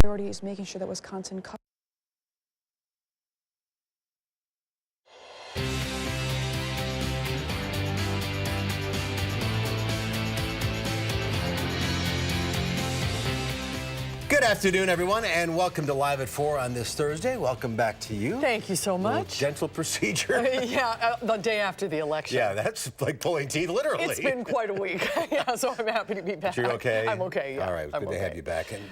Priority is making sure that Wisconsin Good afternoon, everyone, and welcome to Live at 4 on this Thursday. Welcome back to you. Thank you so much. Dental procedure. The day after the election. Yeah, that's like pulling teeth, literally. It's been quite a week. Yeah, so I'm happy to be back. But you're okay? I'm okay, yeah. All right, I'm good to okay. have you back. And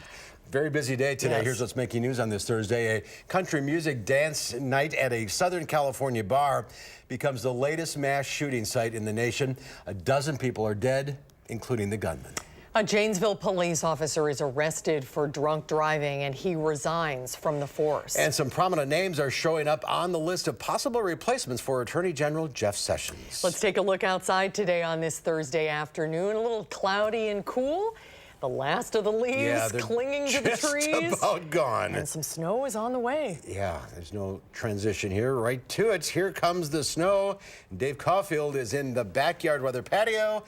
very busy day today. Yes. Here's what's making news on this Thursday. A country music dance night at a Southern California bar becomes the latest mass shooting site in the nation. A dozen people are dead, including the gunman. A Janesville police officer is arrested for drunk driving, and he resigns from the force. And some prominent names are showing up on the list of possible replacements for Attorney General Jeff Sessions. Let's take a look outside today on this Thursday afternoon. A little cloudy and cool. The last of the leaves clinging to the trees. Just about gone. And some snow is on the way. Yeah, there's no transition here. Right to it. Here comes the snow. Dave Caulfield is in the backyard weather patio,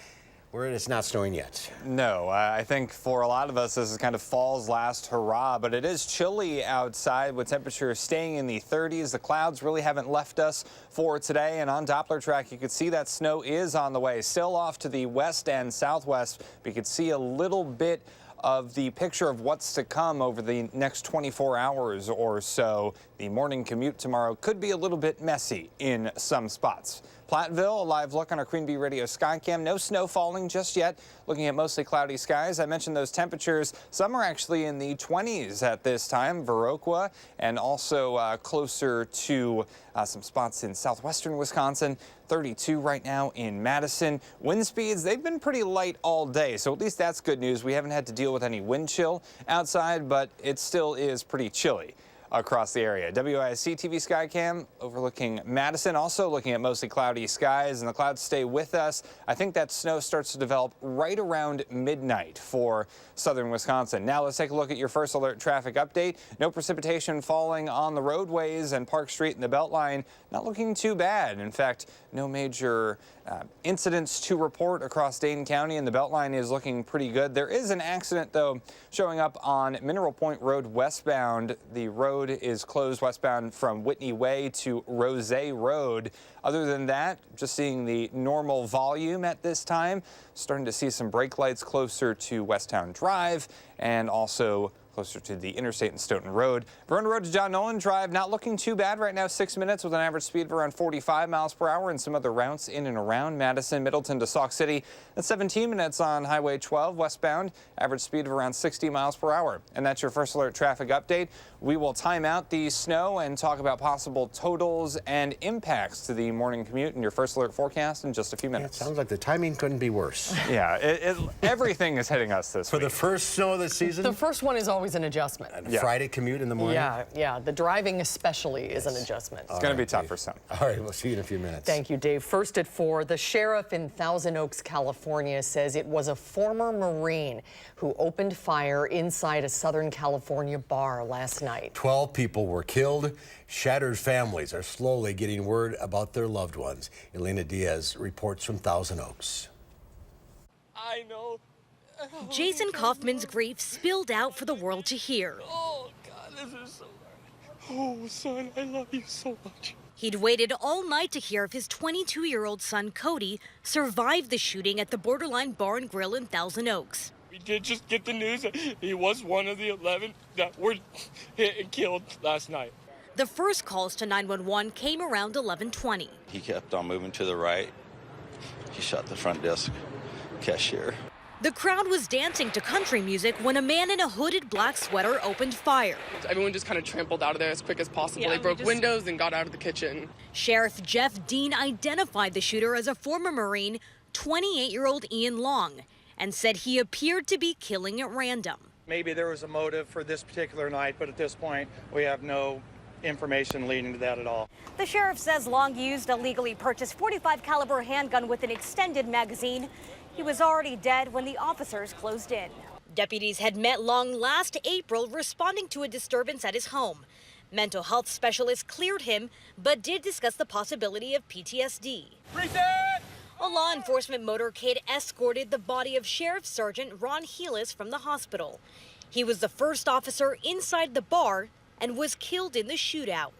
where it's not snowing yet. No, I think for a lot of us, this is kind of fall's last hurrah, but it is chilly outside with temperatures staying in the 30s. The clouds really haven't left us for today, and on Doppler track, you could see that snow is on the way. Still off to the west and southwest, but you could see a little bit of the picture of what's to come over the next 24 hours or so. The morning commute tomorrow could be a little bit messy in some spots. Platteville, a live look on our Queen Bee Radio Skycam. No snow falling just yet. Looking at mostly cloudy skies. I mentioned those temperatures. Some are actually in the 20s at this time. Viroqua and also closer to some spots in southwestern Wisconsin. 32 right now in Madison. Wind speeds, they've been pretty light all day, so at least that's good news. We haven't had to deal with any wind chill outside, but it still is pretty chilly across the area. WISC-TV Skycam overlooking Madison, also looking at mostly cloudy skies, and the clouds stay with us. I think that snow starts to develop right around midnight for southern Wisconsin. Now let's take a look at your first alert traffic update. No precipitation falling on the roadways, and Park Street and the Beltline not looking too bad. In fact, no major incidents to report across Dane County, and the Beltline is looking pretty good. There is an accident, though, showing up on Mineral Point Road westbound. The road is closed westbound from Whitney Way to Rose Road. Other than that, just seeing the normal volume at this time. Starting to see some brake lights closer to Westtown Drive and also closer to the interstate and Stoughton Road. Verona Road to John Nolan Drive, not looking too bad right now. 6 minutes with an average speed of around 45 miles per hour, and some other routes in and around Madison, Middleton to Sauk City. That's 17 minutes on Highway 12 westbound, average speed of around 60 miles per hour. And that's your first alert traffic update. We will time out the snow and talk about possible totals and impacts to the morning commute in your first alert forecast in just a few minutes. It sounds like the timing couldn't be worse. Yeah, everything is hitting us this For week. the first snow of the season? The first one is always an adjustment. And Friday commute in the morning? Yeah. The driving especially is an adjustment. It's going to be tough for some. All right, we'll see you in a few minutes. Thank you, Dave. First at 4, the sheriff in Thousand Oaks, California says it was a former Marine who opened fire inside a Southern California bar last night. 12 people were killed. Shattered families are slowly getting word about their loved ones. Elena Diaz reports from Thousand Oaks. I know. Jason Kaufman's grief spilled out for the world to hear. Oh, God, this is so hard. Oh, son, I love you so much. He'd waited all night to hear if his 22-year-old son, Cody, survived the shooting at the Borderline Bar and Grill in Thousand Oaks. We did just get the news that he was one of the 11 that were hit and killed last night. The first calls to 911 came around 11:20. He kept on moving to the right. He shot the front desk cashier. The crowd was dancing to country music when a man in a hooded black sweater opened fire. Everyone just kind of trampled out of there as quick as possible. They broke windows and got out of the kitchen. Sheriff Jeff Dean identified the shooter as a former Marine, 28-year-old Ian Long, and said he appeared to be killing at random. Maybe there was a motive for this particular night, but at this point, we have no information leading to that at all. The sheriff says Long used a legally purchased .45 caliber handgun with an extended magazine. He was already dead when the officers closed in. Deputies had met Long last April responding to a disturbance at his home. Mental health specialists cleared him, but did discuss the possibility of PTSD. Reset! A law enforcement motorcade escorted the body of Sheriff Sergeant Ron Heelis from the hospital. He was the first officer inside the bar and was killed in the shootout.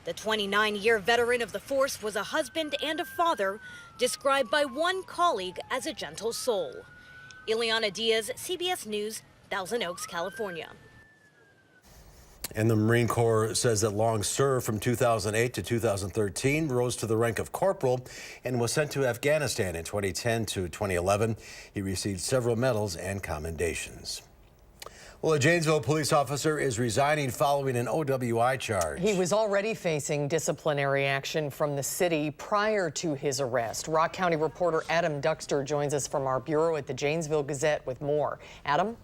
The 29-year veteran of the force was a husband and a father, described by one colleague as a gentle soul. Ileana Diaz, CBS News, Thousand Oaks, California. And the Marine Corps says that Long served from 2008 to 2013, rose to the rank of corporal, and was sent to Afghanistan in 2010 to 2011. He received several medals and commendations. Well, a Janesville police officer is resigning following an OWI charge. He was already facing disciplinary action from the city prior to his arrest. Rock County reporter Adam Duxter joins us from our bureau at the Janesville Gazette with more. Adam?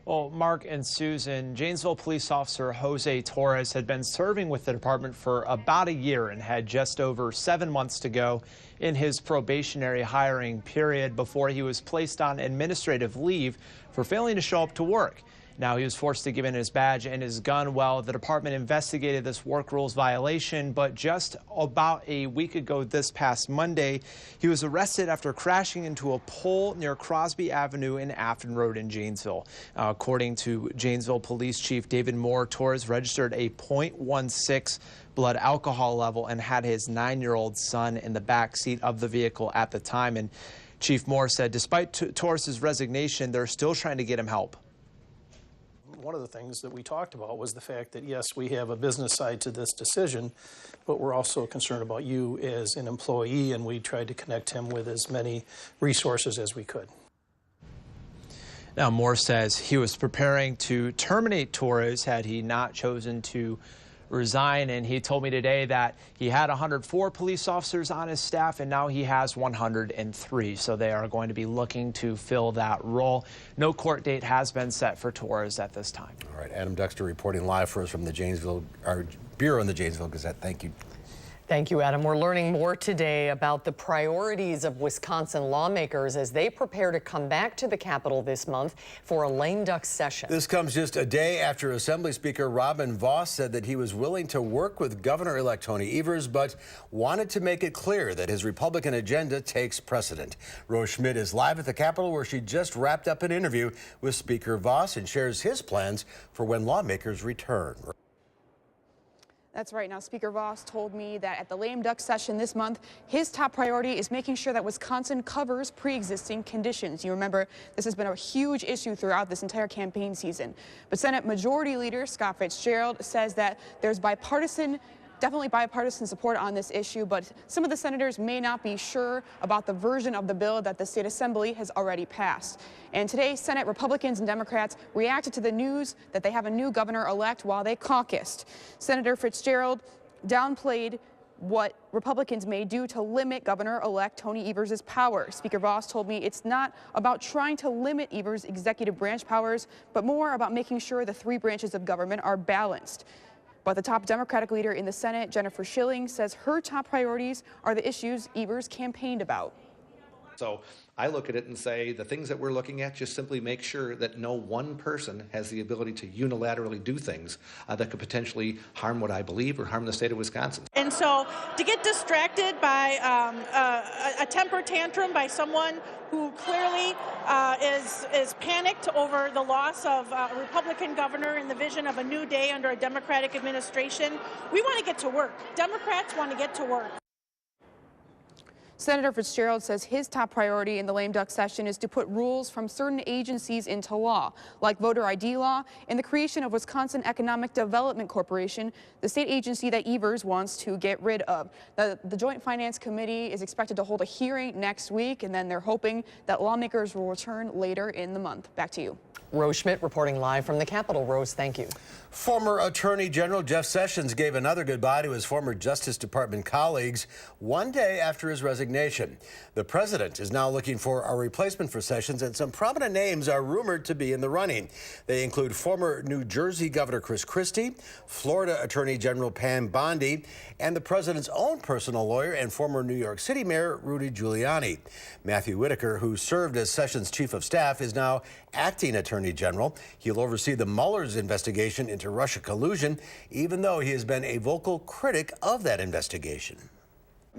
Well, Mark and Susan, Janesville police officer Jose Torres had been serving with the department for about a year and had just over 7 months to go in his probationary hiring period before he was placed on administrative leave for failing to show up to work. Now he was forced to give in his badge and his gun. Well, the department investigated this work rules violation, but just about a week ago this past Monday, he was arrested after crashing into a pole near Crosby Avenue and Afton Road in Janesville. According to Janesville Police Chief David Moore, Torres registered a .16 blood alcohol level and had his 9-year-old son in the back seat of the vehicle at the time. And Chief Moore said despite Torres' resignation, they're still trying to get him help. One of the things that we talked about was the fact that, yes, we have a business side to this decision, but we're also concerned about you as an employee, and we tried to connect him with as many resources as we could. Now, Moore says he was preparing to terminate Torres had he not chosen to resign, and he told me today that he had 104 police officers on his staff and now he has 103, so they are going to be looking to fill that role. No court date has been set for Torres at this time. All right, Adam Duxter reporting live for us from the Janesville, our bureau in the Janesville Gazette. Thank you. Thank you, Adam. We're learning more today about the priorities of Wisconsin lawmakers as they prepare to come back to the Capitol this month for a lame duck session. This comes just a day after Assembly Speaker Robin Vos said that he was willing to work with Governor-elect Tony Evers, but wanted to make it clear that his Republican agenda takes precedent. Rose Schmidt is live at the Capitol, where she just wrapped up an interview with Speaker Vos and shares his plans for when lawmakers return. That's right. Now, Speaker Vos told me that at the lame duck session this month, his top priority is making sure that Wisconsin covers pre-existing conditions. You remember, this has been a huge issue throughout this entire campaign season. But Senate Majority Leader Scott Fitzgerald says that there's definitely bipartisan support on this issue, but some of the senators may not be sure about the version of the bill that the state assembly has already passed. And today, Senate Republicans and Democrats reacted to the news that they have a new governor-elect while they caucused. Senator Fitzgerald downplayed what Republicans may do to limit Governor-elect Tony Evers' power. Speaker Vos told me it's not about trying to limit Evers' executive branch powers, but more about making sure the three branches of government are balanced. But the top Democratic leader in the Senate, Jennifer Schilling, says her top priorities are the issues Evers campaigned about. So I look at it and say the things that we're looking at just simply make sure that no one person has the ability to unilaterally do things that could potentially harm what I believe or harm the state of Wisconsin. And so to get distracted by a temper tantrum by someone who clearly is panicked over the loss of a Republican governor and the vision of a new day under a Democratic administration, we want to get to work. Democrats want to get to work. Senator Fitzgerald says his top priority in the lame duck session is to put rules from certain agencies into law, like voter ID law and the creation of Wisconsin Economic Development Corporation, the state agency that Evers wants to get rid of. The Joint Finance Committee is expected to hold a hearing next week, and then they're hoping that lawmakers will return later in the month. Back to you. Rose Schmidt reporting live from the Capitol. Rose, thank you. Former Attorney General Jeff Sessions gave another goodbye to his former Justice Department colleagues one day after his resignation. The president is now looking for a replacement for Sessions, and some prominent names are rumored to be in the running. They include former New Jersey Governor Chris Christie, Florida Attorney General Pam Bondi, and the president's own personal lawyer and former New York City Mayor Rudy Giuliani. Matthew Whitaker, who served as Sessions' chief of staff, is now acting Attorney General. He'll oversee the Mueller's investigation into Russia collusion, even though he has been a vocal critic of that investigation.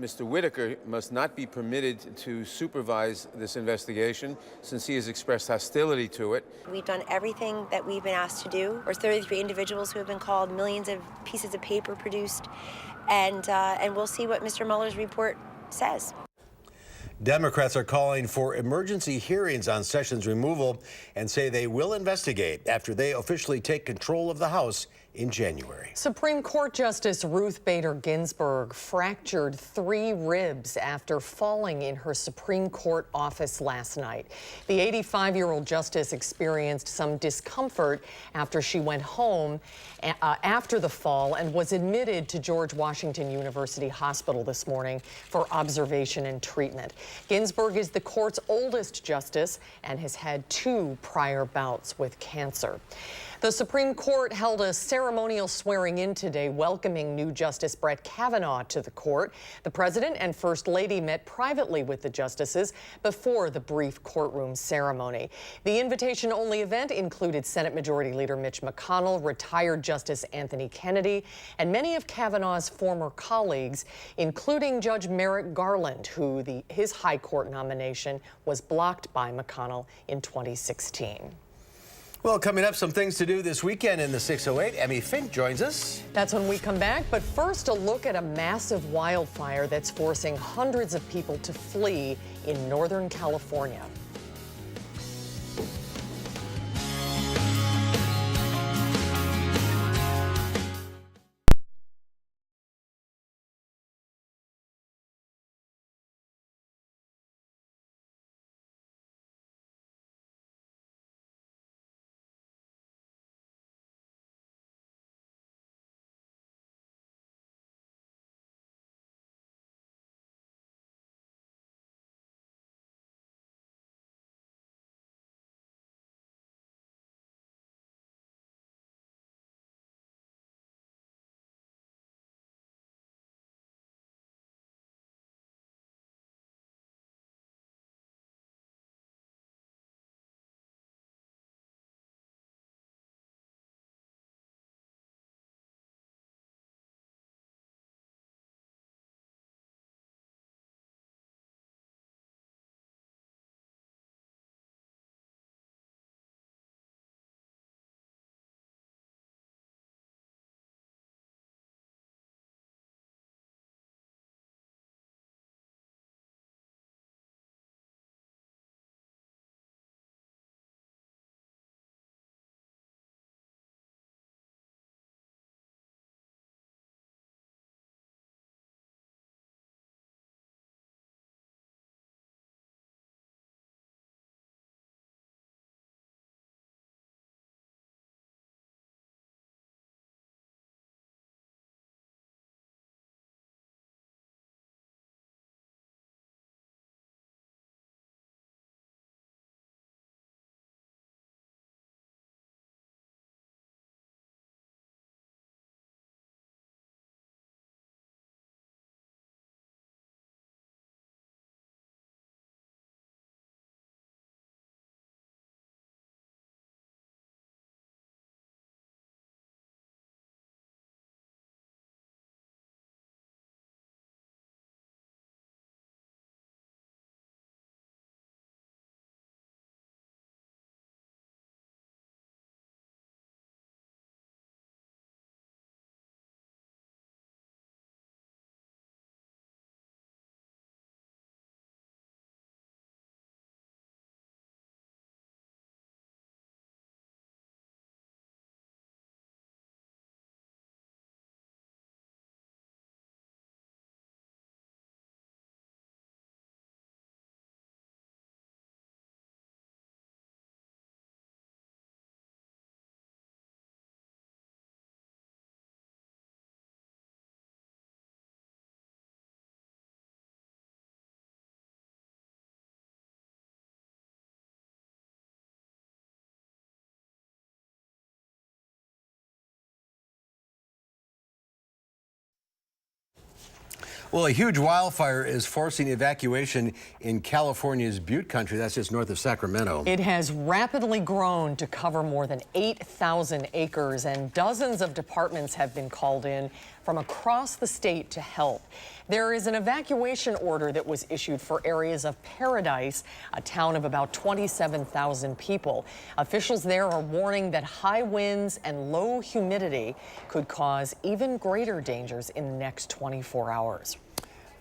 Mr. Whitaker must not be permitted to supervise this investigation since he has expressed hostility to it. We've done everything that we've been asked to do. There's 33 individuals who have been called, millions of pieces of paper produced, and we'll see what Mr. Mueller's report says. Democrats are calling for emergency hearings on Sessions' removal and say they will investigate after they officially take control of the House in January. Supreme Court Justice Ruth Bader Ginsburg fractured 3 ribs after falling in her Supreme Court office last night. The 85-year-old justice experienced some discomfort after she went home after the fall and was admitted to George Washington University Hospital this morning for observation and treatment. Ginsburg is the court's oldest justice and has had 2 prior bouts with cancer. The Supreme Court held a ceremonial swearing-in today, welcoming new Justice Brett Kavanaugh to the court. The President and First Lady met privately with the justices before the brief courtroom ceremony. The invitation-only event included Senate Majority Leader Mitch McConnell, retired Justice Anthony Kennedy, and many of Kavanaugh's former colleagues, including Judge Merrick Garland, who his high court nomination was blocked by McConnell in 2016. Well, coming up, some things to do this weekend in the 608. Emmy Fink joins us. That's when we come back. But first, a look at a massive wildfire that's forcing hundreds of people to flee in Northern California. Well, a huge wildfire is forcing evacuation in California's Butte Country. That's just north of Sacramento. It has rapidly grown to cover more than 8,000 acres, and dozens of departments have been called in. from across the state to help. There is an evacuation order that was issued for areas of Paradise, a town of about 27,000 people. Officials there are warning that high winds and low humidity could cause even greater dangers in the next 24 hours.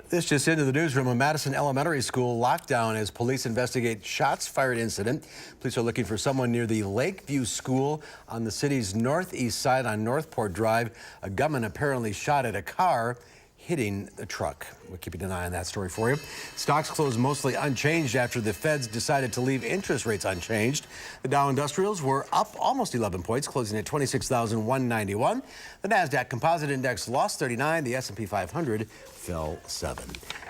This just into the newsroom. A Madison Elementary School lockdown as police investigate shots fired incident. Police are looking for someone near the Lakeview School on the city's northeast side on Northport Drive. A gunman apparently shot at a car, hitting the truck. We're keeping an eye on that story for you. Stocks closed mostly unchanged after the Feds decided to leave interest rates unchanged. The Dow Industrials were up almost 11 points, closing at 26,191. The Nasdaq Composite Index lost 39. The S&P 500 fell 7.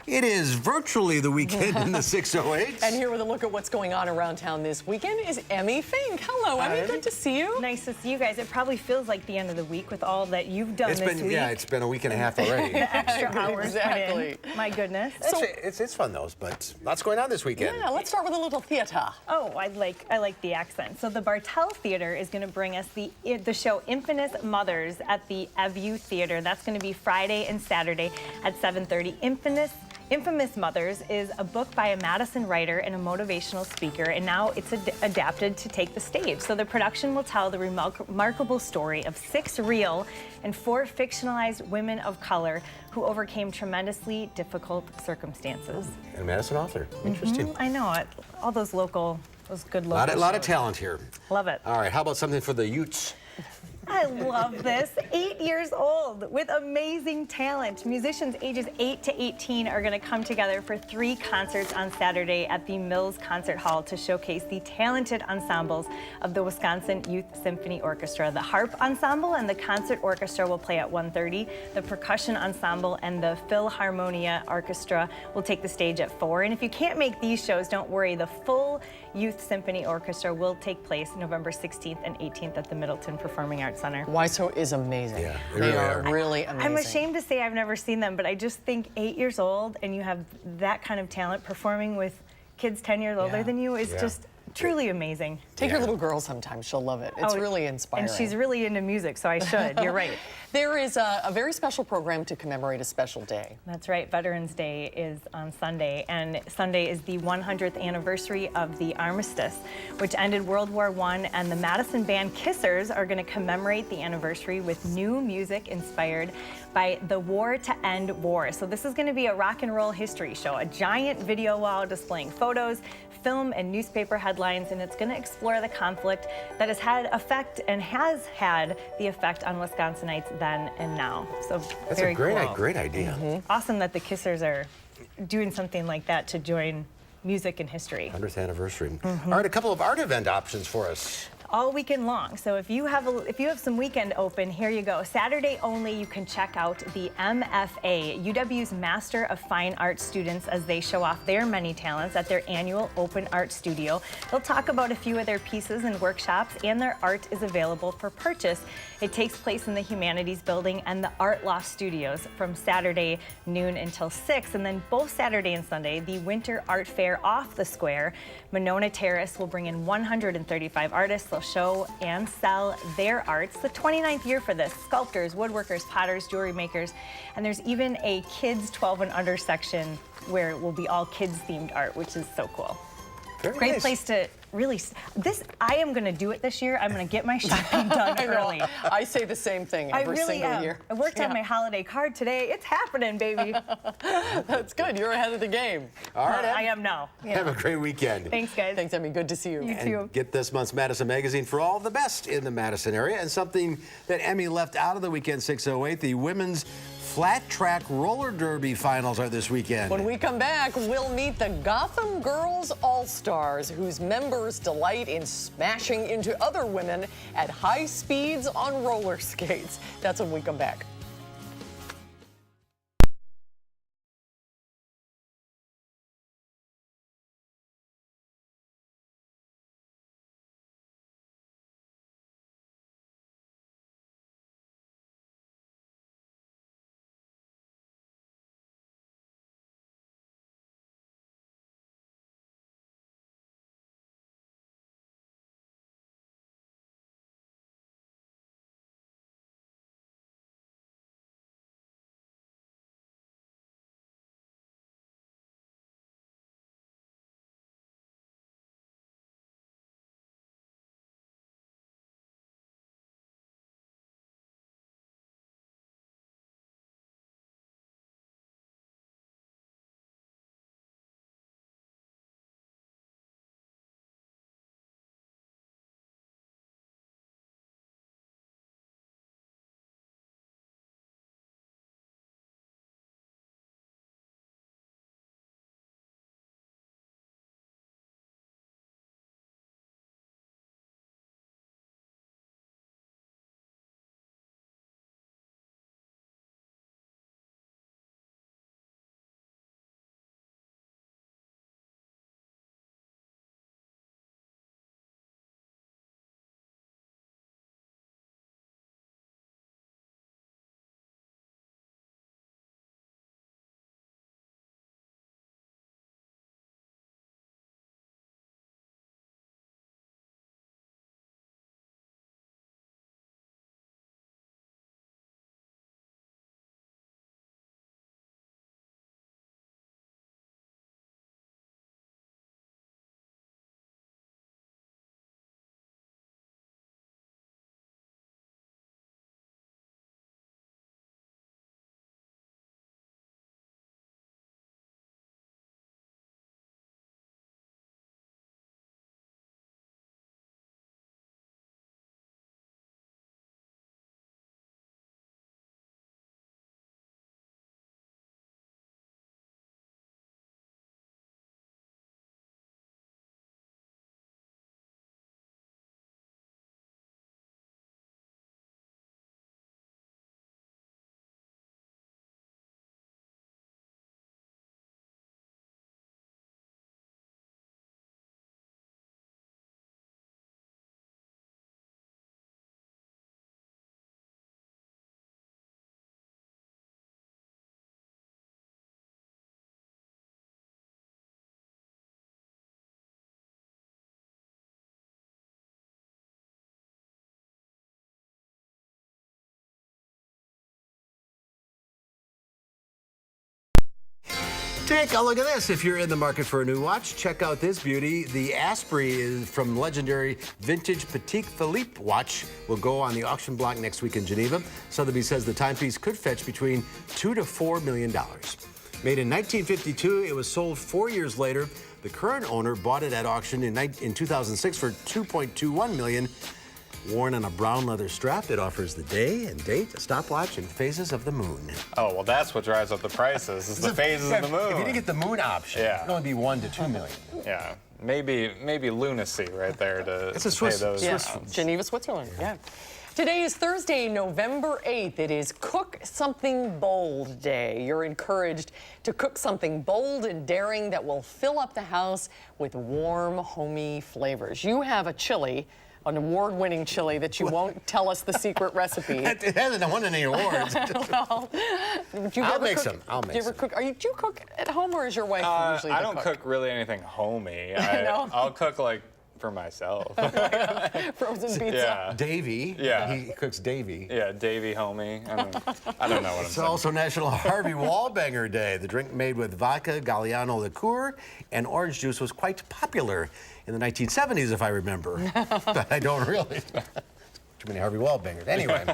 It is virtually the weekend in the 608. And here with a look at what's going on around town this weekend is Emmy Fink. Hello, Emmy. Good to see you. Nice to see you guys. It probably feels like the end of the week with all that you've done this week. Yeah, it's been a week and a half already. The extra hours Exactly. put in. My goodness. So, it's fun though, but lots going on this weekend. Yeah, let's start with a little theater. Oh, I like the accent. So the Bartell Theater is going to bring us the show Infamous Mothers at the EVU Theater. That's going to be Friday and Saturday at 7:30. Infamous Mothers is a book by a Madison writer and a motivational speaker, and now it's adapted to take the stage. So the production will tell the remarkable story of 6 real and 4 fictionalized women of color who overcame tremendously difficult circumstances. And a Madison author. Interesting. I know it. All those good local A lot of talent here. Love it. All right, how about something for the Utes? I love this. 8 years old with amazing talent. Musicians ages 8 to 18 are going to come together for 3 concerts on Saturday at the Mills Concert Hall to showcase the talented ensembles of the Wisconsin Youth Symphony Orchestra. The harp ensemble and the concert orchestra will play at 1:30. The percussion ensemble and the Philharmonia Orchestra will take the stage at 4. And if you can't make these shows, don't worry. The full Youth Symphony Orchestra will take place November 16th and 18th at the Middleton Performing Arts Center. WISO is amazing. Yeah, they are really amazing. I'm ashamed to say I've never seen them, but I just think 8 years old and you have that kind of talent performing with kids 10 years older than you is just truly amazing. Take your little girl sometime. She'll love it. It's really inspiring. And she's really into music, so I should. You're right. There is a very special program to commemorate a special day. That's right. Veterans Day is on Sunday, and Sunday is the 100th anniversary of the armistice, which ended World War I, and the Madison band Kissers are going to commemorate the anniversary with new music inspired by the War to End War. So this is going to be a rock and roll history show, a giant video wall displaying photos, film, and newspaper headlines, and it's going to explore the conflict that has had effect and has had the effect on Wisconsinites then and now. So that's very a great, cool. great idea. Awesome that the Kissers are doing something like that to join music and history. 100th anniversary. All right, a couple of art event options for us. All weekend long. So if you have some weekend open, here you go. Saturday only, you can check out the MFA, UW's Master of Fine Arts students, as they show off their many talents at their annual open art studio. They'll talk about a few of their pieces and workshops, and their art is available for purchase. It takes place in the Humanities Building and the Art Loft Studios from Saturday noon until 6. And then both Saturday and Sunday, the Winter Art Fair off the square. Monona Terrace will bring in 135 artists. They'll show and sell their arts. The 29th year for this. Sculptors, woodworkers, potters, jewelry makers, and there's even a kids 12 and under section where it will be all kids themed art, which is so cool. Very Great nice. place to really, I am going to do it this year. I'm going to get my shopping done early. I say the same thing every single year. I worked on my holiday card today. It's happening, baby. That's good. You're ahead of the game. All right, I am now. Have a great weekend. Thanks, guys. Thanks, Emmy. Good to see you. You too. Get this month's Madison Magazine for all the best in the Madison area. And something that Emmy left out of the weekend 608, the women's flat track roller derby finals are this weekend. When we come back, we'll meet the Gotham Girls All-Stars, whose members delight in smashing into other women at high speeds on roller skates. That's when we come back. Take a look at this. If you're in the market for a new watch, check out this beauty. The Asprey is from legendary vintage Patek Philippe watch. Will go on the auction block next week in Geneva. Sotheby's says the timepiece could fetch between $2 to $4 million. Made in 1952, it was sold 4 years later. The current owner bought it at auction in 2006 for $2.21 million. Worn on a brown leather strap, it offers the day and date, a stopwatch, and phases of the moon. Oh, well, that's what drives up the prices, is the phases of the moon. If you didn't get the moon option, it would only be $1 to $2 million. Yeah, maybe lunacy right there to it's a Swiss, pay those Swiss Geneva, Switzerland, yeah. Today is Thursday, November 8th. It is Cook Something Bold Day. You're encouraged to cook something bold and daring that will fill up the house with warm, homey flavors. You have a chili, an award-winning chili that you won't tell us the secret recipe. It hasn't won any awards. Well, I'll make some. Do you cook at home, or is your wife usually I don't cook really anything homey. I'll cook like for myself. Frozen pizza. Yeah. Davy. Yeah. He cooks Davy. Yeah, Davy homey. I don't know what I'm saying. It's also National Harvey Wallbanger Day. The drink made with vodka, Galliano liqueur, and orange juice was quite popular in the 1970s, if I remember. But I don't really. Too many Harvey Wallbangers. Anyway.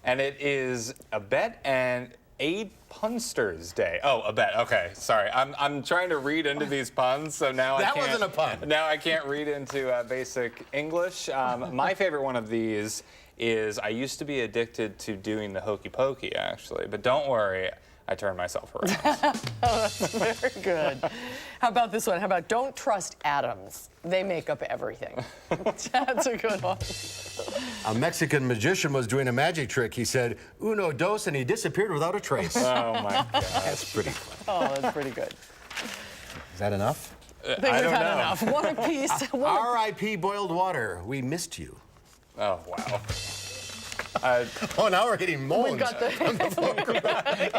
And it is a bet and Aid Punsters Day. Oh, a bet. Okay, sorry. I'm trying to read into these puns, so now that wasn't a pun. Now I can't read into basic English. My favorite one of these is I used to be addicted to doing the hokey pokey, actually, but don't worry. I turned myself around. Oh, that's very good. How about this one? How about don't trust atoms? They make up everything. That's a good one. A Mexican magician was doing a magic trick. He said, uno, dos, and he disappeared without a trace. Oh, my God. That's pretty fun. Oh, that's pretty good. Is that enough? I think we've had enough. One apiece. R.I.P. boiled water. We missed you. Oh, wow. Oh, now we're getting moans. We've got the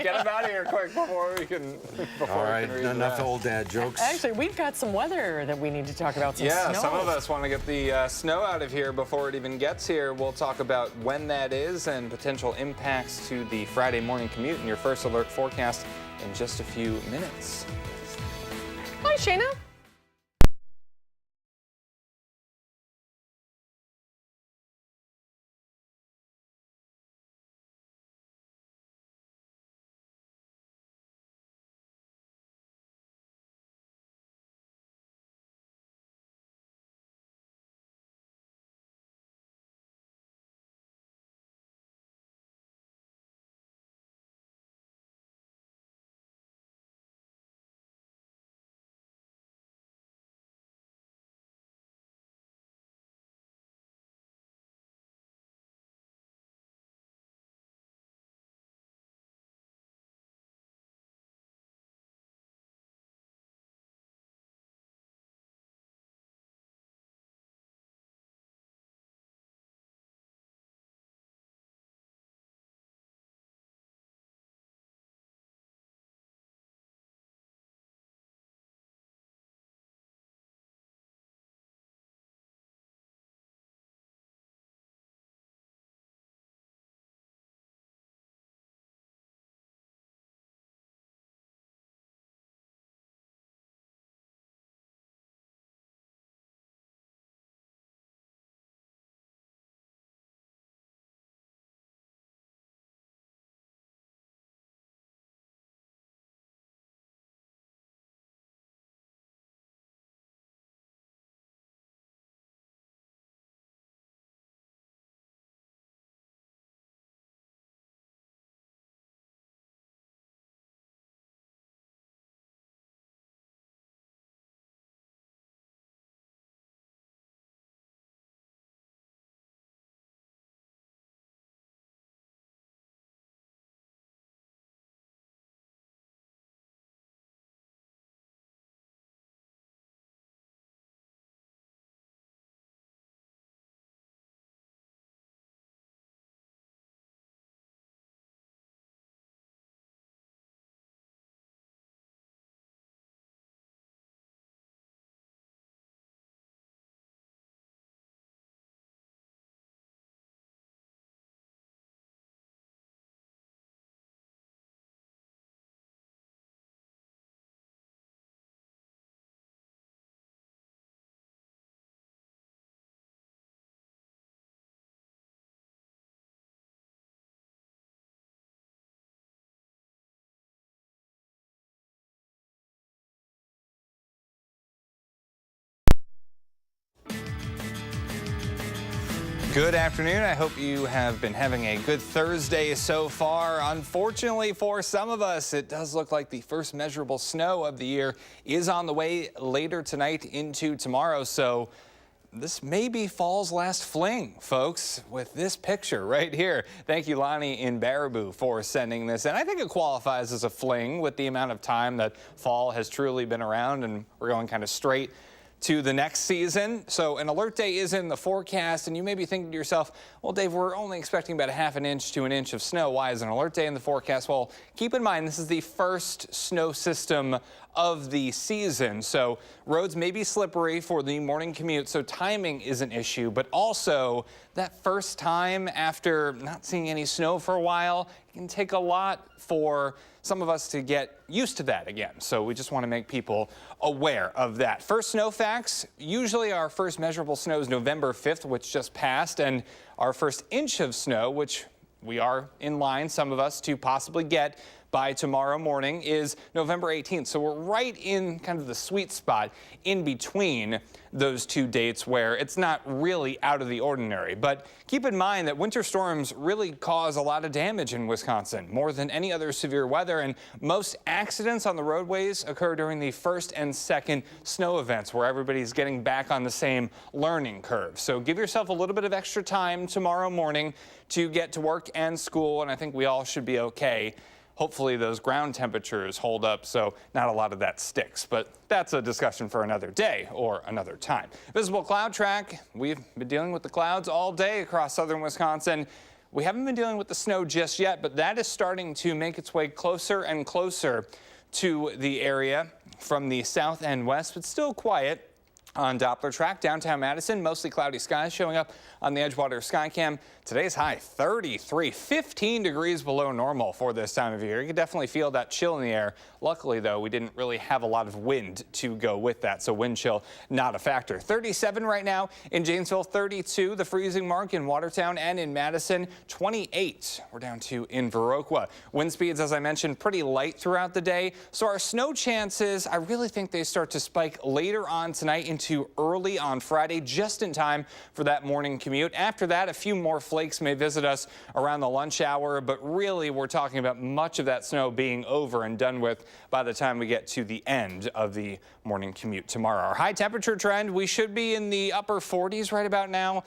Get him out of here quick before we can. All right, enough old dad jokes. Actually, we've got some weather that we need to talk about. Some snow. Some of us want to get the snow out of here before it even gets here. We'll talk about when that is and potential impacts to the Friday morning commute in your first alert forecast in just a few minutes. Hi, Shayna. Good afternoon. I hope you have been having a good Thursday so far. Unfortunately for some of us, it does look like the first measurable snow of the year is on the way later tonight into tomorrow. So this may be fall's last fling, folks, with this picture right here. Thank you, Lonnie in Baraboo, for sending this. And I think it qualifies as a fling with the amount of time that fall has truly been around, and we're going kind of straight to the next season. So an alert day is in the forecast, and you may be thinking to yourself, well, Dave, we're only expecting about a half an inch to an inch of snow. Why is an alert day in the forecast? Well, keep in mind, this is the first snow system of the season. So roads may be slippery for the morning commute, so timing is an issue, but also that first time after not seeing any snow for a while, it can take a lot for some of us to get used to that again. So we just want to make people aware of that. First snow facts, usually our first measurable snow is November 5th, which just passed, and our first inch of snow, which we are in line, some of us, to possibly get by tomorrow morning, is November 18th. So we're right in kind of the sweet spot in between those two dates where it's not really out of the ordinary. But keep in mind that winter storms really cause a lot of damage in Wisconsin, more than any other severe weather, and most accidents on the roadways occur during the first and second snow events, where everybody's getting back on the same learning curve. So give yourself a little bit of extra time tomorrow morning to get to work and school, and I think we all should be okay. Hopefully those ground temperatures hold up, so not a lot of that sticks. But that's a discussion for another day or another time. Visible cloud track. We've been dealing with the clouds all day across southern Wisconsin. We haven't been dealing with the snow just yet, but that is starting to make its way closer and closer to the area from the south and west, but still quiet on Doppler track. Downtown Madison, mostly cloudy skies showing up on the Edgewater Skycam. Today's high 33, 15 degrees below normal for this time of year. You can definitely feel that chill in the air. Luckily, though, we didn't really have a lot of wind to go with that, so wind chill not a factor. 37 right now in Janesville, 32, the freezing mark in Watertown and in Madison, 28 we're down to in Viroqua. Wind speeds, as I mentioned, pretty light throughout the day, so our snow chances, I really think they start to spike later on tonight into early on Friday, just in time for that morning commute. After that, a few more flakes may visit us around the lunch hour, but really we're talking about much of that snow being over and done with by the time we get to the end of the morning commute tomorrow. Our high temperature trend, we should be in the upper 40s right about now.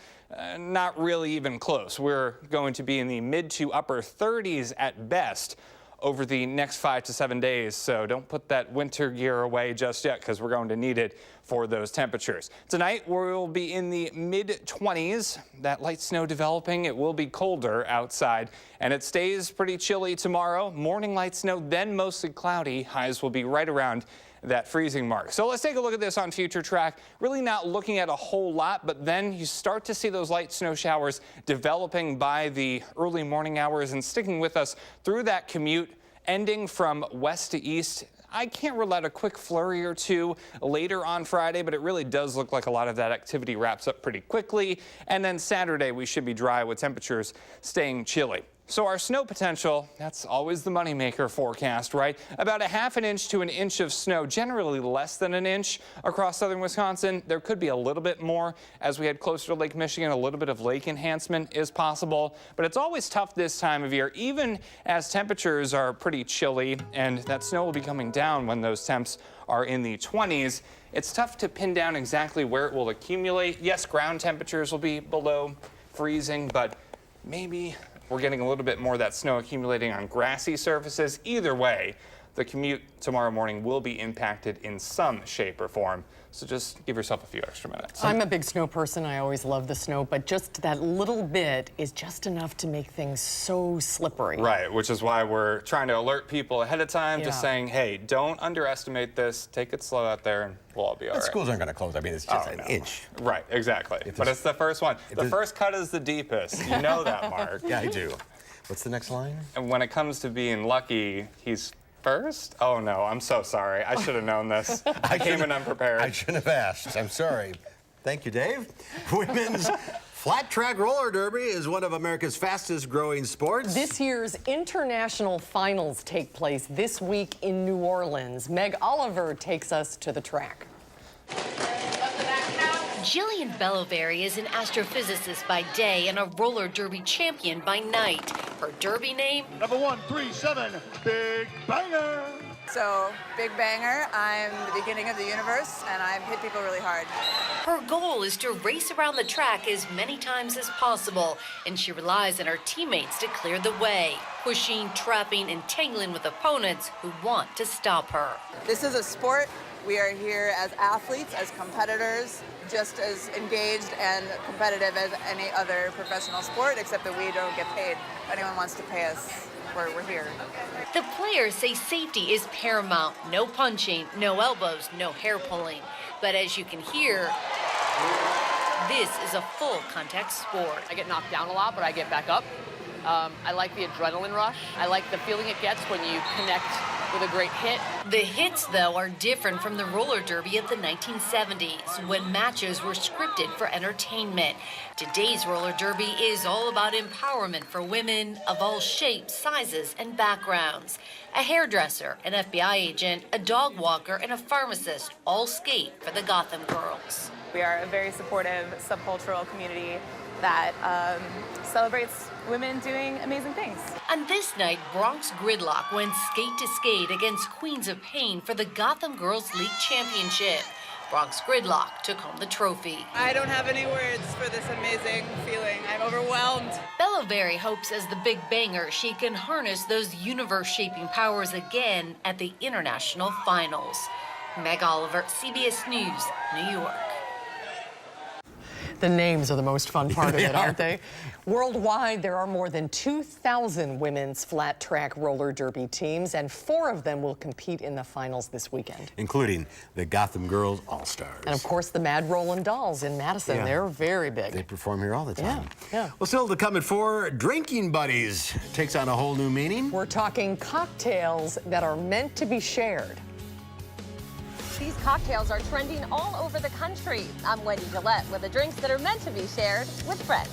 Not really even close. We're going to be in the mid to upper 30s at best over the next 5 to 7 days, so don't put that winter gear away just yet, because we're going to need it for those temperatures. Tonight we'll be in the mid-20s. That light snow developing, it will be colder outside, and it stays pretty chilly tomorrow. Morning light snow, then mostly cloudy. Highs will be right around that freezing mark. So let's take a look at this on future track. Really not looking at a whole lot, but then you start to see those light snow showers developing by the early morning hours and sticking with us through that commute, ending from west to east. I can't rule out a quick flurry or two later on Friday, but it really does look like a lot of that activity wraps up pretty quickly. And then Saturday, we should be dry with temperatures staying chilly. So our snow potential, that's always the moneymaker forecast, right? About a half an inch to an inch of snow, generally less than an inch across southern Wisconsin. There could be a little bit more as we head closer to Lake Michigan. A little bit of lake enhancement is possible, but it's always tough this time of year, even as temperatures are pretty chilly, and that snow will be coming down when those temps are in the 20s. It's tough to pin down exactly where it will accumulate. Yes, ground temperatures will be below freezing, but maybe we're getting a little bit more of that snow accumulating on grassy surfaces. Either way, the commute tomorrow morning will be impacted in some shape or form. So just give yourself a few extra minutes. I'm a big snow person. I always love the snow, but just that little bit is just enough to make things so slippery. Right, which is why we're trying to alert people ahead of time, just saying, hey, don't underestimate this. Take it slow out there, and we'll all be all right. Schools aren't going to close. I mean, it's just an inch. Right, exactly. But it's the first one. The first cut is the deepest. You know that, Mark. Yeah, I do. What's the next line? And when it comes to being lucky, he's first? Oh, no, I'm so sorry. I should have known this. I came in unprepared. I shouldn't have asked. I'm sorry. Thank you, Dave. Women's flat track roller derby is one of America's fastest growing sports. This year's international finals take place this week in New Orleans. Meg Oliver takes us to the track. Up the back house. Jillian Belloberry is an astrophysicist by day and a roller derby champion by night. Her derby name? Number 137, Big Banger. So, Big Banger, I'm the beginning of the universe, and I've hit people really hard. Her goal is to race around the track as many times as possible, and she relies on her teammates to clear the way, pushing, trapping, and tangling with opponents who want to stop her. This is a sport. We are here as athletes, as competitors, just as engaged and competitive as any other professional sport, except that we don't get paid. If anyone wants to pay us, we're here. The players say safety is paramount. No punching, no elbows, no hair pulling. But as you can hear, this is a full contact sport. I get knocked down a lot, but I get back up. I like the adrenaline rush. I like the feeling it gets when you connect with a great hit. The hits, though, are different from the roller derby of the 1970s, when matches were scripted for entertainment. Today's roller derby is all about empowerment for women of all shapes, sizes, and backgrounds. A hairdresser, an FBI agent, a dog walker, and a pharmacist all skate for the Gotham Girls. We are a very supportive subcultural community that celebrates women doing amazing things. On this night, Bronx Gridlock went skate to skate against Queens of Pain for the Gotham Girls League Championship. Bronx Gridlock took home the trophy. I don't have any words for this amazing feeling. I'm overwhelmed. Belloberry hopes as the Big Banger she can harness those universe-shaping powers again at the international finals. Meg Oliver, CBS News, New York. The names are the most fun part of it, aren't they? Worldwide, there are more than 2,000 women's flat track roller derby teams, and 4 of them will compete in the finals this weekend. Including the Gotham Girls All-Stars. And of course, the Mad Rollin' Dolls in Madison. Yeah. They're very big. They perform here all the time. Yeah. Well, still to come at 4, Drinking Buddies takes on a whole new meaning. We're talking cocktails that are meant to be shared. These cocktails are trending all over the country. I'm Wendy Gillette with the drinks that are meant to be shared with friends.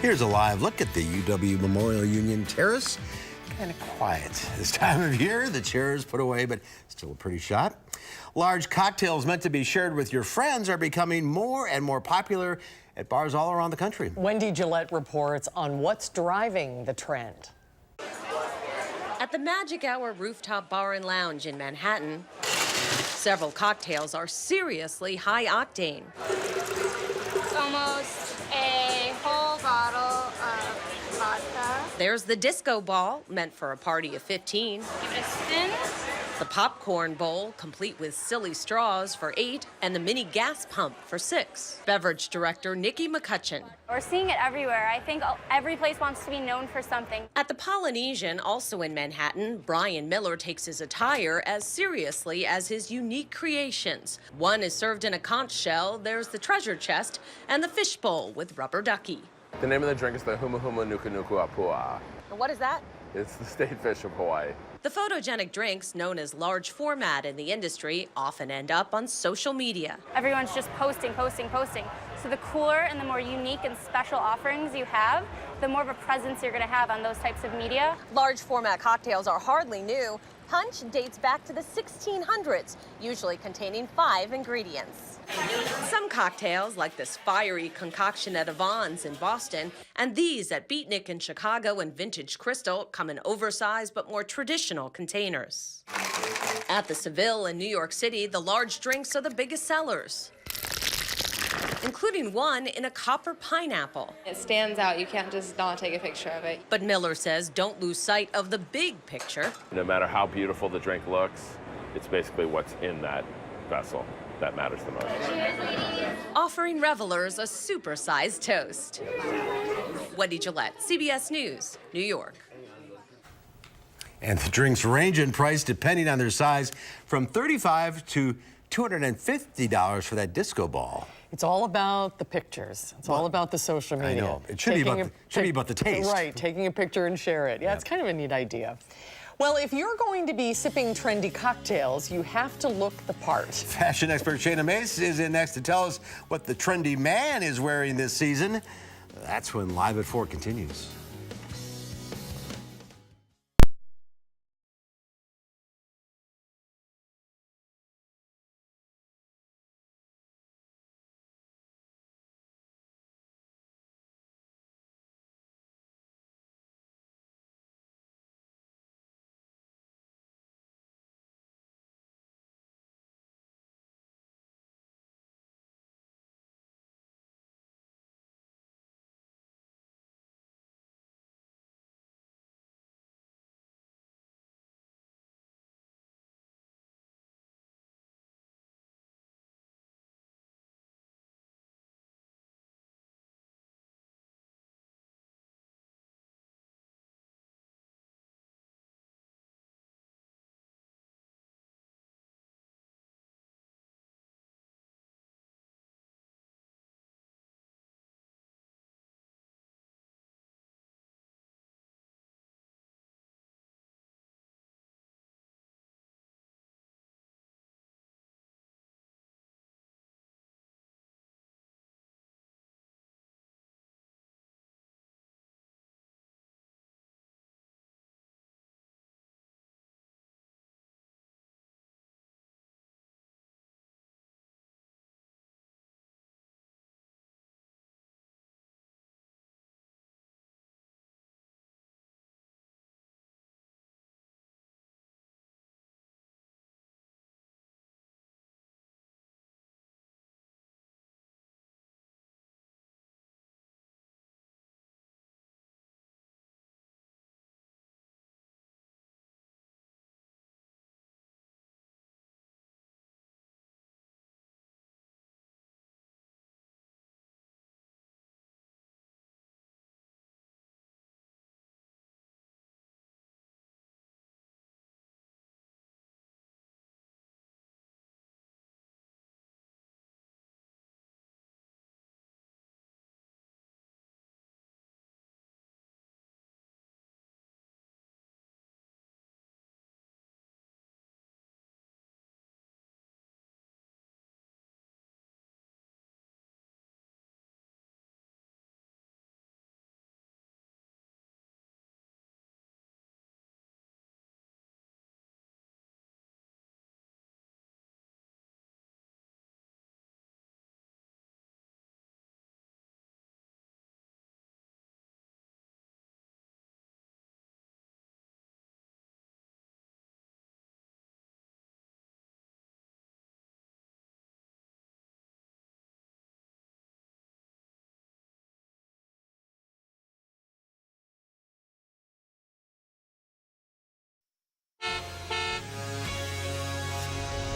Here's a live look at the UW Memorial Union Terrace. Kind of quiet this time of year. The chairs put away, but still a pretty shot. Large cocktails meant to be shared with your friends are becoming more and more popular at bars all around the country. Wendy Gillette reports on what's driving the trend. At the Magic Hour Rooftop Bar and Lounge in Manhattan, several cocktails are seriously high octane. It's almost a whole bottle of vodka. There's the disco ball, meant for a party of 15. Give it a spin. The popcorn bowl, complete with silly straws, for 8, and the mini gas pump for 6. Beverage director Nikki McCutcheon. We're seeing it everywhere. I think every place wants to be known for something. At the Polynesian, also in Manhattan, Brian Miller takes his attire as seriously as his unique creations. One is served in a conch shell, there's the treasure chest, and the fishbowl with rubber ducky. The name of the drink is the Huma Huma Nuku Nuku Apua. And what is that? It's the state fish of Hawaii. The photogenic drinks, known as large format in the industry, often end up on social media. Everyone's just posting. So the cooler and the more unique and special offerings you have, the more of a presence you're going to have on those types of media. Large format cocktails are hardly new. Punch dates back to the 1600s, usually containing 5 ingredients. Some cocktails, like this fiery concoction at Yvonne's in Boston, and these at Beatnik in Chicago and Vintage Crystal, come in oversized but more traditional containers. At the Seville in New York City, the large drinks are the biggest sellers, including one in a copper pineapple. It stands out. You can't just not take a picture of it. But Miller says don't lose sight of the big picture. No matter how beautiful the drink looks, it's basically what's in that vessel that matters the most. Offering revelers a supersized toast. Wendy Gillette, CBS News, New York. And the drinks range in price depending on their size, from $35 to $250 for that disco ball. It's all about the pictures. It's all about the social media. I know. It should be about the taste. Right, taking a picture and share it. Yeah, it's kind of a neat idea. Well, if you're going to be sipping trendy cocktails, you have to look the part. Fashion expert Shayna Mace is in next to tell us what the trendy man is wearing this season. That's when Live at 4 continues.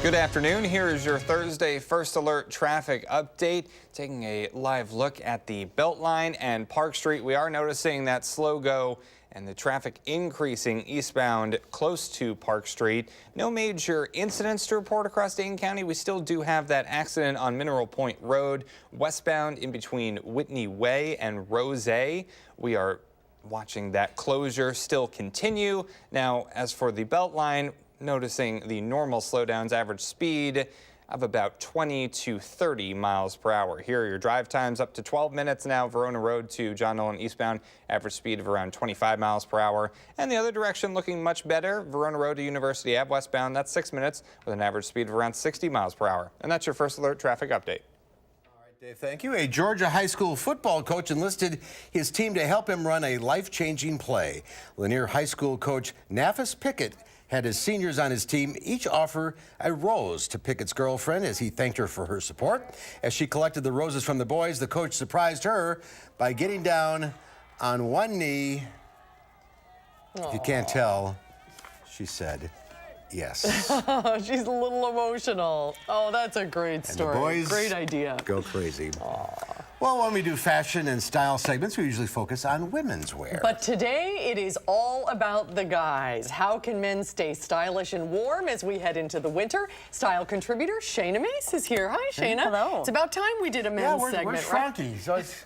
Good afternoon. Here is your Thursday First Alert traffic update. Taking a live look at the Beltline and Park Street. We are noticing that slow go and the traffic increasing eastbound close to Park Street. No major incidents to report across Dane County. We still do have that accident on Mineral Point Road, westbound in between Whitney Way and Rose. We are watching that closure still continue. Now, as for the Beltline, noticing the normal slowdowns, average speed of about 20 to 30 miles per hour. Here are your drive times, up to 12 minutes now. Verona Road to John Nolan eastbound, average speed of around 25 miles per hour. And the other direction looking much better, Verona Road to University Ave westbound, that's 6 minutes with an average speed of around 60 miles per hour. And that's your First Alert traffic update. Dave, thank you. A Georgia high school football coach enlisted his team to help him run a life-changing play. Lanier High School coach Nafis Pickett had his seniors on his team each offer a rose to Pickett's girlfriend as he thanked her for her support. As she collected the roses from the boys, the coach surprised her by getting down on one knee. Aww. If you can't tell, she said yes. She's a little emotional. Oh, that's a great story. And the boys great idea. Go crazy. Aww. Well, when we do fashion and style segments, we usually focus on women's wear. But today, it is all about the guys. How can men stay stylish and warm as we head into the winter? Style contributor Shayna Mace is here. Hi, Shayna. Hello. It's about time we did a men's segment, where's Frankie? right? So it's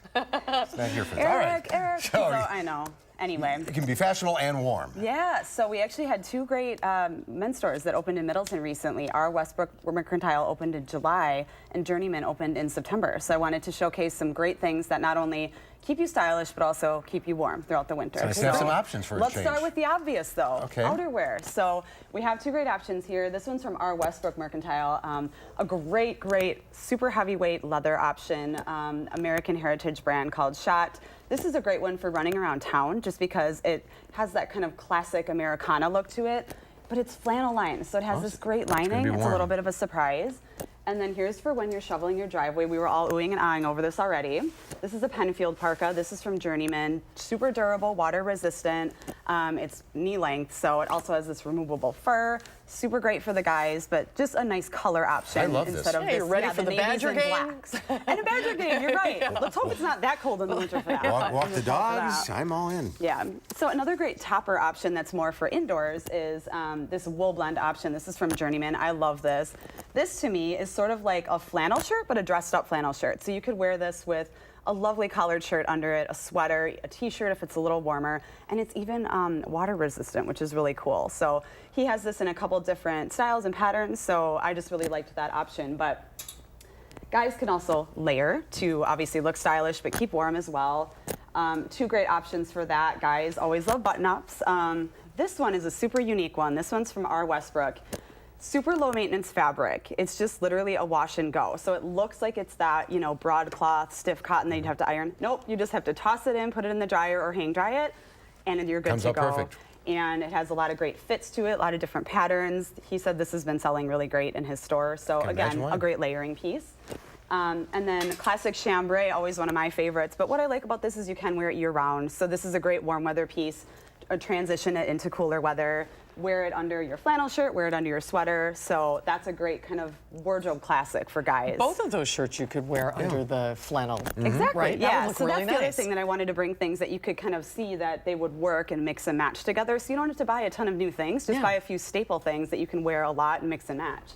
not here for that. Eric, All right. so, I know. Anyway. It can be fashionable and warm. Yeah, so we actually had two great men's stores that opened in Middleton recently. Our Westbrook Mercantile opened in July, and Journeyman opened in September. So I wanted to showcase some great things that not only keep you stylish, but also keep you warm throughout the winter. So nice to have some options for a change. Let's start with the obvious, though. Okay. Outerwear. So we have two great options here. This one's from our Westbrook Mercantile. A great, super heavyweight leather option, American heritage brand called Shot. This is a great one for running around town just because it has that kind of classic Americana look to it, but it's flannel lined, so it has this great lining. It's a little bit of a surprise. And then here's for when you're shoveling your driveway. We were all oohing and ahhing over this already. This is a Penfield parka. This is from Journeyman. Super durable, water resistant. It's knee length, so it also has this removable fur. Super great for the guys, but just a nice color option. I love instead this. Of Hey, you're ready for the Badger game? And a Badger game, you're right. Let's hope it's not that cold in the winter for that. Walk the dogs, I'm all in. Yeah, so another great topper option that's more for indoors is this wool blend option. This is from Journeyman. I love this. This to me is sort of like a flannel shirt, but a dressed up flannel shirt. So you could wear this with a lovely collared shirt under it, a sweater, a t-shirt if it's a little warmer, and it's even water resistant, which is really cool. So he has this in a couple different styles and patterns, so I just really liked that option. But guys can also layer to obviously look stylish, but keep warm as well. Two great options for that. Guys always love button-ups. This one is a super unique one. This one's from our Westbrook. Super low maintenance fabric. It's just literally a wash and go. So it looks like it's that, you know, broadcloth, stiff cotton that you'd have to iron. Nope, you just have to toss it in, put it in the dryer or hang dry it, and then you're good to go. Comes out perfect. And it has a lot of great fits to it, a lot of different patterns. He said this has been selling really great in his store. So again, a great layering piece. And then classic chambray, always one of my favorites. But what I like about this is you can wear it year round. So this is a great warm weather piece, or transition it into cooler weather. Wear it under your flannel shirt, wear it under your sweater. So that's a great kind of wardrobe classic for guys. Both of those shirts you could wear under the flannel. Exactly, right? yeah. So that's really the other thing that I wanted to bring, things that you could kind of see that they would work and mix and match together. So you don't have to buy a ton of new things, just buy a few staple things that you can wear a lot and mix and match.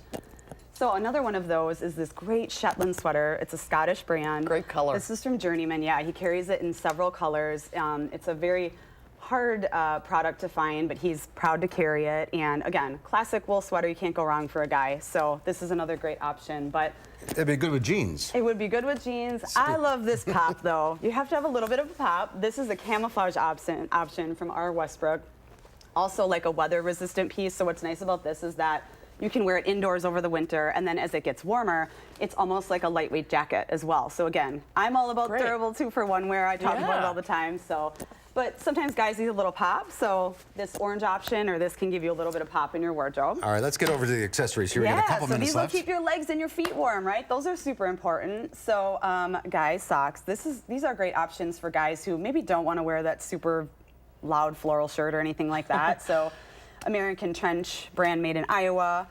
So another one of those is this great Shetland sweater. It's a Scottish brand. Great color. This is from Journeyman. Yeah, he carries it in several colors. It's a very hard product to find, but he's proud to carry it. And again, classic wool sweater, you can't go wrong for a guy. So this is another great option. But it'd be good with jeans. It would be good with jeans. I love this pop though. You have to have a little bit of a pop. This is a camouflage option from our Westbrook. Also like a weather resistant piece. So what's nice about this is that you can wear it indoors over the winter, and then as it gets warmer, it's almost like a lightweight jacket as well. So again, I'm all about durable 2-for-1 wear. I talk about it all the time. So, but sometimes guys need a little pop, so this orange option or this can give you a little bit of pop in your wardrobe. All right, let's get over to the accessories here. We got a couple minutes left. These will keep your legs and your feet warm, right? Those are super important. So guys, socks. These are great options for guys who maybe don't want to wear that super loud floral shirt or anything like that. So American Trench brand made in Iowa.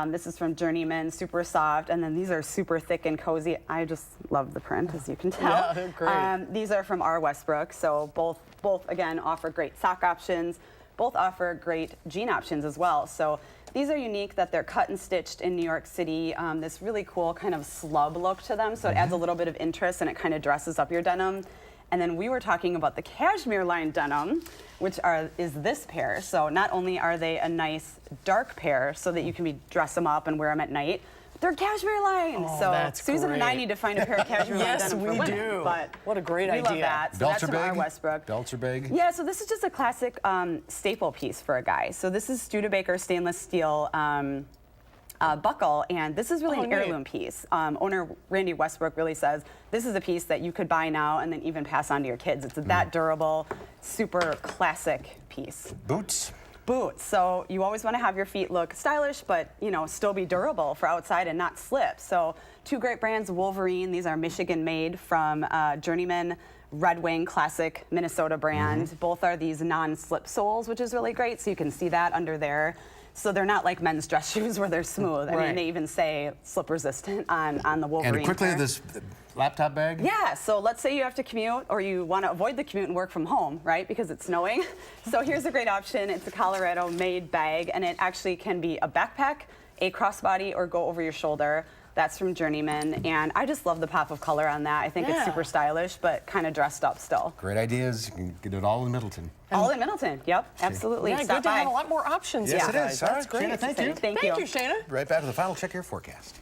This is from Journeyman, super soft, and then these are super thick and cozy. I just love the print, as you can tell. Yeah, they're great. These are from R. Westbrook, so both again offer great sock options. Both offer great jean options as well. So these are unique that they're cut and stitched in New York City. This really cool kind of slub look to them, so it adds a little bit of interest and it kind of dresses up your denim. And then we were talking about the cashmere line denim, which is this pair. So not only are they a nice dark pair so that you can dress them up and wear them at night, they're cashmere lined. Oh, so that's Susan and I great. need to find a pair of cashmere lined denim for women. Yes, we do. But what a great we idea. love that. So Belts that's are from R. big? Westbrook. Belts are big? Yeah, so this is just a classic staple piece for a guy. So this is Studebaker stainless steel buckle, and this is really an heirloom piece. Owner Randy Westbrook really says this is a piece that you could buy now and then even pass on to your kids. It's that durable, super classic piece. Boots? Boots. So you always want to have your feet look stylish, but still be durable for outside and not slip. So two great brands, Wolverine. These are Michigan made from Journeyman, Red Wing, classic Minnesota brand. Both are these non-slip soles, which is really great. So you can see that under there. So they're not like men's dress shoes where they're smooth. I mean, they even say slip resistant on the Wolverine. And quickly, pair. this laptop bag? Yeah, so let's say you have to commute or you want to avoid the commute and work from home, right? Because it's snowing. So here's a great option. It's a Colorado made bag, and it actually can be a backpack, a crossbody, or go over your shoulder. That's from Journeyman, and I just love the pop of color on that. I think it's super stylish, but kind of dressed up still. Great ideas. You can get it all in Middleton. All in Middleton, yep, absolutely. Yeah, good to have a lot more options. Yes, it guys. is. That's All great. right, Shana, thank you. Thank you. Thank you, Shana. Right back to the final check your forecast.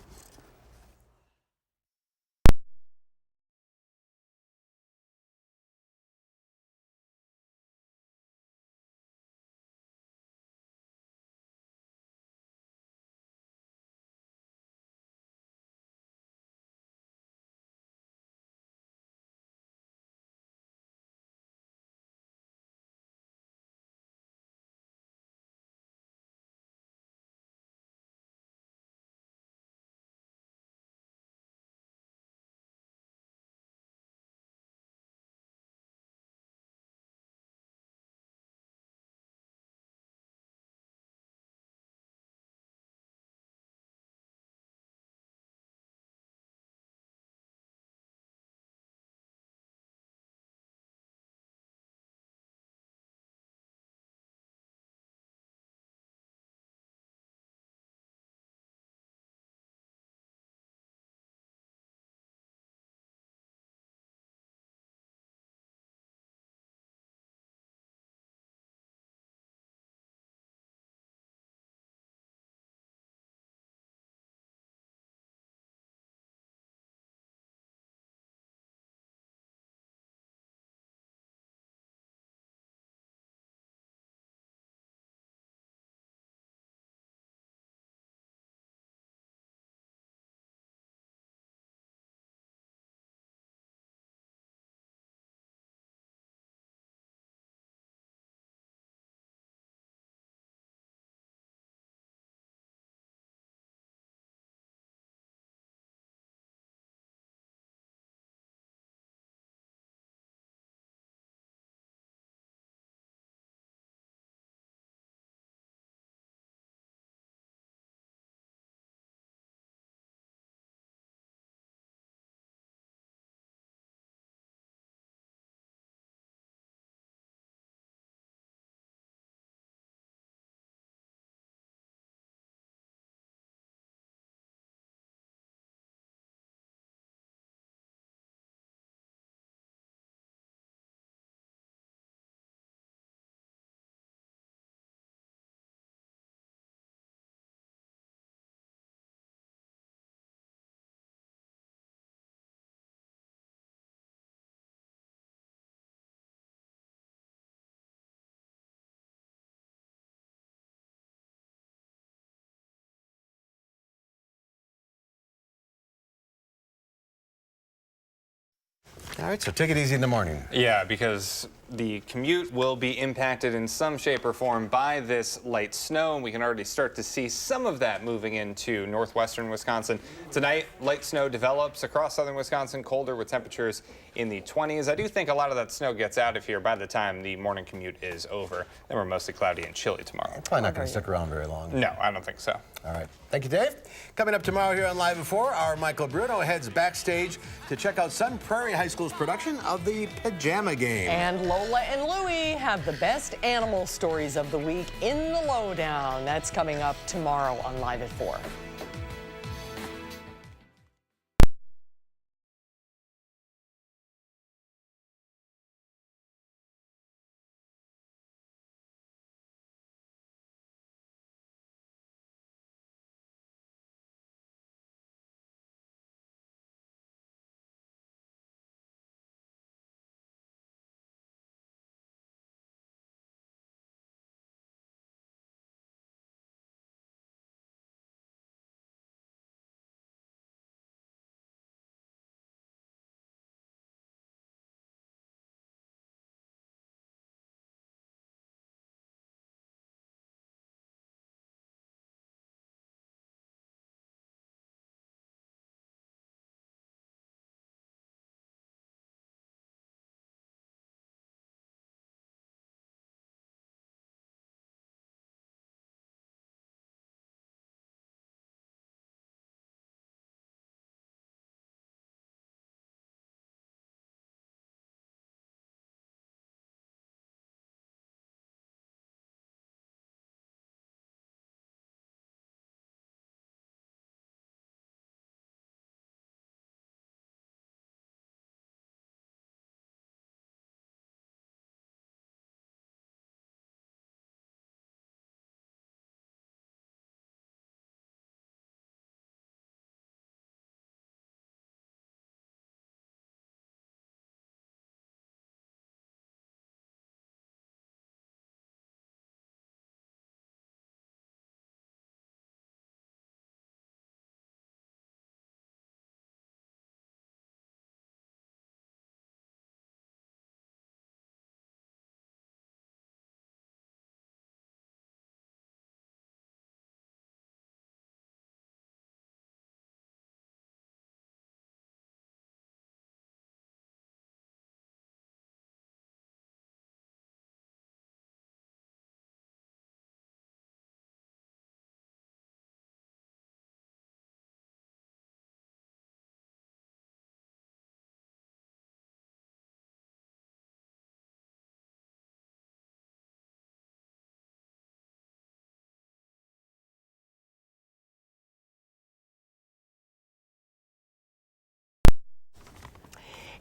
All right, so take it easy in the morning. Yeah, because the commute will be impacted in some shape or form by this light snow, and we can already start to see some of that moving into northwestern Wisconsin. Tonight, light snow develops across southern Wisconsin, colder with temperatures in the 20s. I do think a lot of that snow gets out of here by the time the morning commute is over. Then we're mostly cloudy and chilly tomorrow. Probably not going to stick around very long. No, I don't think so. All right. Thank you, Dave. Coming up tomorrow here on Live at 4, our Michael Bruno heads backstage to check out Sun Prairie High School's production of the Pajama Game. And Lola and Louie have the best animal stories of the week in the lowdown. That's coming up tomorrow on Live at 4.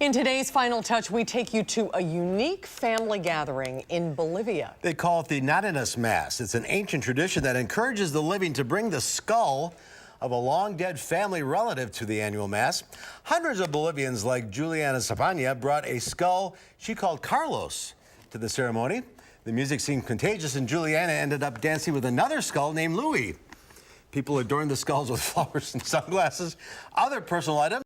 In today's Final Touch, we take you to a unique family gathering in Bolivia. They call it the Nadinas Mass. It's an ancient tradition that encourages the living to bring the skull of a long-dead family relative to the annual Mass. Hundreds of Bolivians like Juliana Zapana brought a skull she called Carlos to the ceremony. The music seemed contagious, and Juliana ended up dancing with another skull named Louis. People adorned the skulls with flowers and sunglasses. Other personal items